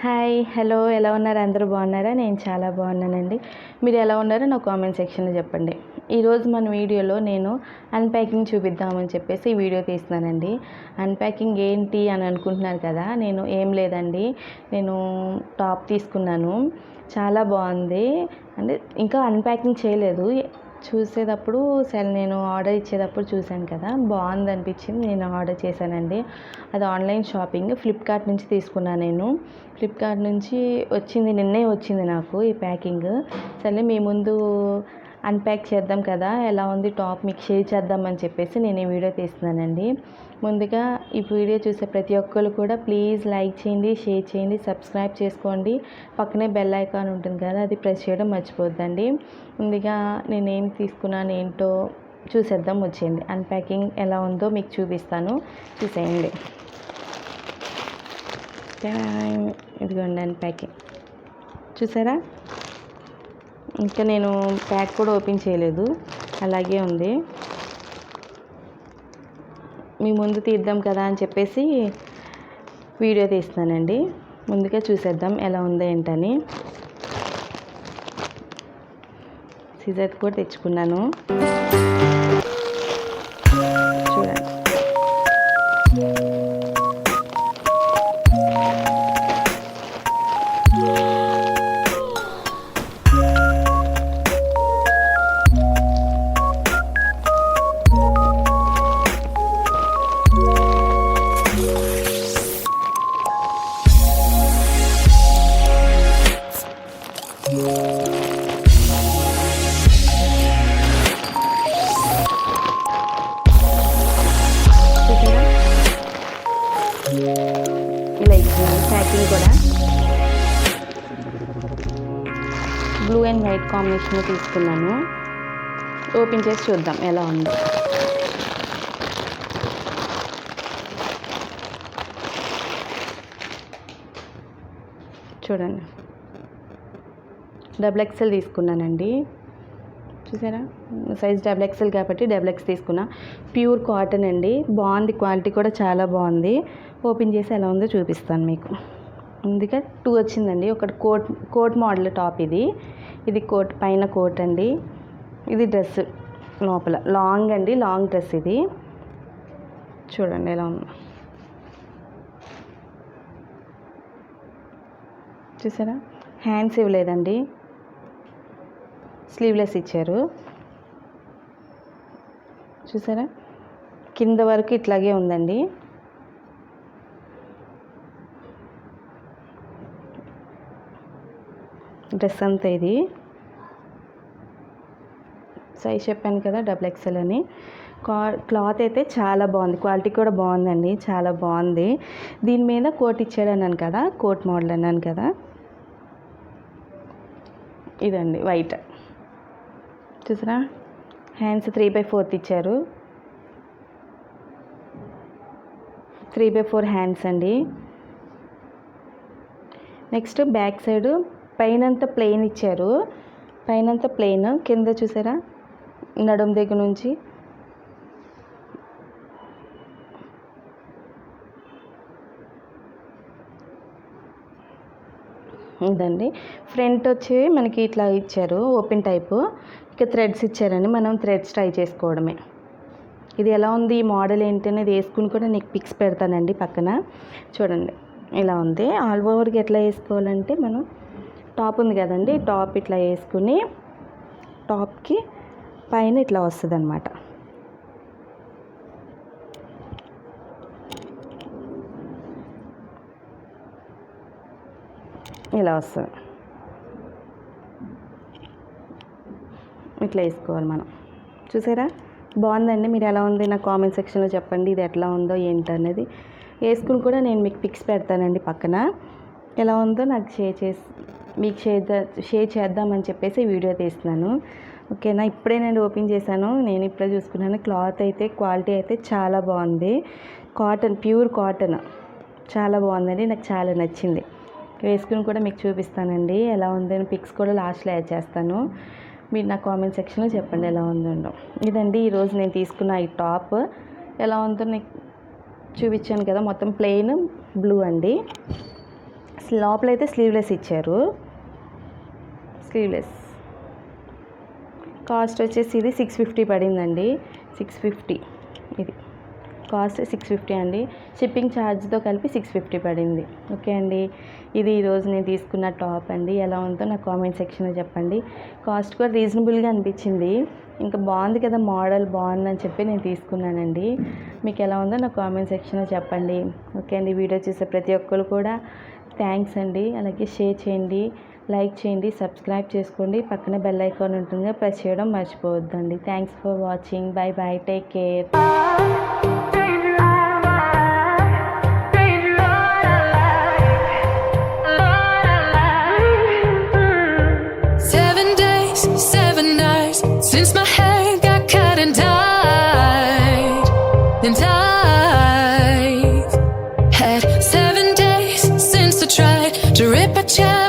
Hi hello ఎలా ఉన్నారు? అందరూ బాగున్నారా? నేను చాలా బాగున్నానండి. మీరు ఎలా ఉన్నారో నా కామెంట్ సెక్షన్లో చెప్పండి. ఈరోజు మన వీడియోలో నేను అన్ప్యాకింగ్ చూపిద్దామని చెప్పేసి ఈ వీడియో తీస్తున్నానండి. అన్ప్యాకింగ్ ఏంటి అని అనుకుంటున్నారు కదా, నేను ఏం లేదండి, నేను టాప్ తీసుకున్నాను, చాలా బాగుంది. అంటే ఇంకా అన్ప్యాకింగ్ చేయలేదు, చూసేటప్పుడు సరే నేను ఆర్డర్ ఇచ్చేటప్పుడు చూశాను కదా, బాగుంది అనిపించింది, నేను ఆర్డర్ చేశానండి. అది ఆన్లైన్ షాపింగ్, ఫ్లిప్కార్ట్ నుంచి తీసుకున్నాను. నేను ఫ్లిప్కార్ట్ నుంచి వచ్చింది, నిన్నే వచ్చింది నాకు ఈ ప్యాకింగ్. సరే మీ ముందు అన్ప్యాక్ చేద్దాం కదా, ఎలా ఉంది టాప్ మీకు షేర్ చేద్దామని చెప్పేసి నేను ఈ వీడియో తీస్తున్నానండి. ముందుగా ఈ వీడియో చూసే ప్రతి ఒక్కరు కూడా ప్లీజ్ లైక్ చేయండి, షేర్ చేయండి, సబ్స్క్రైబ్ చేసుకోండి. పక్కనే బెల్ ఐకాన్ ఉంటుంది కదా, అది ప్రెస్ చేయడం మర్చిపోద్దండి. ముందుగా నేనేం తీసుకున్నాను ఏంటో చూసేద్దాం, వచ్చేయండి. అన్ప్యాకింగ్ ఎలా ఉందో మీకు చూపిస్తాను, చూసేయండి. ఇదిగోండి అన్ప్యాకింగ్, చూసారా? ఇంకా నేను ప్యాక్ కూడా ఓపెన్ చేయలేదు, అలాగే ఉంది. మీ ముందు తీద్దాం కదా అని చెప్పేసి వీడియో తీస్తానండి. ముందుగా చూసేద్దాం ఎలా ఉందో ఏంటని. సీజర్ కూడా తెచ్చుకున్నాను, చూడండి. ఇలా ఇచ్చింది ప్యాకింగ్ కూడా. బ్లూ అండ్ వైట్ కాంబినేషన్లో తీసుకున్నాను. ఓపెన్ చేసి చూద్దాం ఎలా ఉందో. చూడండి, XXL తీసుకున్నానండి, చూసారా? సైజ్ XXL కాబట్టి XX తీసుకున్నా. ప్యూర్ కాటన్ అండి, బాగుంది, క్వాలిటీ కూడా చాలా బాగుంది. ఓపెన్ చేసి ఎలా ఉందో చూపిస్తాను మీకు. ముందుగా 2 వచ్చిందండి. ఒకటి కోట్ మోడల్ టాప్, ఇది కోట్ పైన కోట్ అండి, ఇది డ్రెస్ లోపల లాంగ్ అండి, లాంగ్ డ్రెస్ ఇది. చూడండి ఎలా ఉంది, చూసారా? హ్యాండ్స్ ఇవ్వలేదండి, స్లీవ్లెస్ ఇచ్చారు. చూసారా? కింద వరకు ఇట్లాగే ఉందండి. డ్రెస్ అంతా ఇది. సైజ్ చెప్పాను కదా XXL అని. క్లాత్ అయితే చాలా బాగుంది, క్వాలిటీ కూడా బాగుందండి, చాలా బాగుంది. దీని మీద కోట్ ఇచ్చాడు అన్నాను కదా, కోట్ మోడల్ అన్నాను కదా, ఇదండి వైట్. చూసారా? హ్యాండ్స్ 3/4 ఇచ్చారు, 3/4 హ్యాండ్స్ అండి. నెక్స్ట్ బ్యాక్ సైడ్ పైనంతా ప్లెయిన్ ఇచ్చారు, పైనంతా ప్లెయిన్, కింద చూసారా నడుము దగ్గర నుంచి ఇదండి. ఫ్రంట్ వచ్చి మనకి ఇట్లా ఇచ్చారు, ఓపెన్ టైపు. ఇక థ్రెడ్స్ ఇచ్చారండి, మనం థ్రెడ్స్ ట్రై చేసుకోవడమే. ఇది ఎలా ఉంది, ఈ మోడల్ ఏంటి అనేది వేసుకుని కూడా నీకు పిక్స్ పెడతానండి పక్కన. చూడండి ఇలా ఉంది. ఆల్ ఓవర్కి ఎట్లా వేసుకోవాలంటే, మనం టాప్ ఉంది కదండి, టాప్ ఇట్లా వేసుకుని టాప్కి పైన ఇట్లా వస్తుంది అన్నమాట. ఇలా వస్తుంది, ఇట్లా వేసుకోవాలి మనం. చూసారా? బాగుందండి. మీరు ఎలా ఉంది నా కామెంట్ సెక్షన్లో చెప్పండి, ఇది ఎట్లా ఉందో ఏంటి అనేది. వేసుకుని కూడా నేను మీకు పిక్స్ పెడతానండి పక్కన. ఎలా ఉందో నాకు మీకు షేర్ చేద్దామని చెప్పేసి వీడియో తీస్తున్నాను, ఓకేనా? ఇప్పుడే నేను ఓపెన్ చేశాను, నేను ఇప్పుడే చూసుకున్నాను. క్లాత్ అయితే క్వాలిటీ అయితే చాలా బాగుంది, కాటన్, ప్యూర్ కాటన్, చాలా బాగుందండి, నాకు చాలా నచ్చింది. వేసుకుని కూడా మీకు చూపిస్తానండి ఎలా ఉందని. పిక్స్ కూడా లాస్ట్లో యాడ్ చేస్తాను, మీరు నా కామెంట్ సెక్షన్లో చెప్పండి ఎలా ఉందో. ఇదండి ఈరోజు నేను తీసుకున్న ఈ టాప్. ఎలా ఉందో నీకు చూపించాను కదా, మొత్తం ప్లెయిన్ బ్లూ అండి. లోపలైతే స్లీవ్లెస్ ఇచ్చారు. స్లీవ్లెస్ కాస్ట్ వచ్చేసి ఇది 650 పడిందండి. 650 ఇది కాస్ట్ 650 అండి. షిప్పింగ్ ఛార్జ్తో కలిపి 650 పడింది. ఓకే అండి, ఇది ఈరోజు నేను తీసుకున్న టాప్ అండి. ఎలా ఉందో నాకు కామెంట్ సెక్షన్లో చెప్పండి. కాస్ట్ కూడా రీజనబుల్గా అనిపించింది. ఇంకా బాగుంది కదా, మోడల్ బాగుందని చెప్పి నేను తీసుకున్నానండి. మీకు ఎలా ఉందో నాకు కామెంట్ సెక్షన్లో చెప్పండి. ఓకే అండి, వీడియో చూసే ప్రతి ఒక్కరు కూడా థ్యాంక్స్ అండి. అలాగే షేర్ చేయండి, లైక్ చేయండి, సబ్స్క్రైబ్ చేసుకోండి. పక్కన బెల్ ఐకాన్ ఉంటుంది, ప్రెస్ చేయడం మర్చిపోవద్దండి. Thanks for watching. Bye bye, take care. 7 days, 7 nights since my hair got cut and dyed. And I've had 7 days since I tried to rip a chapter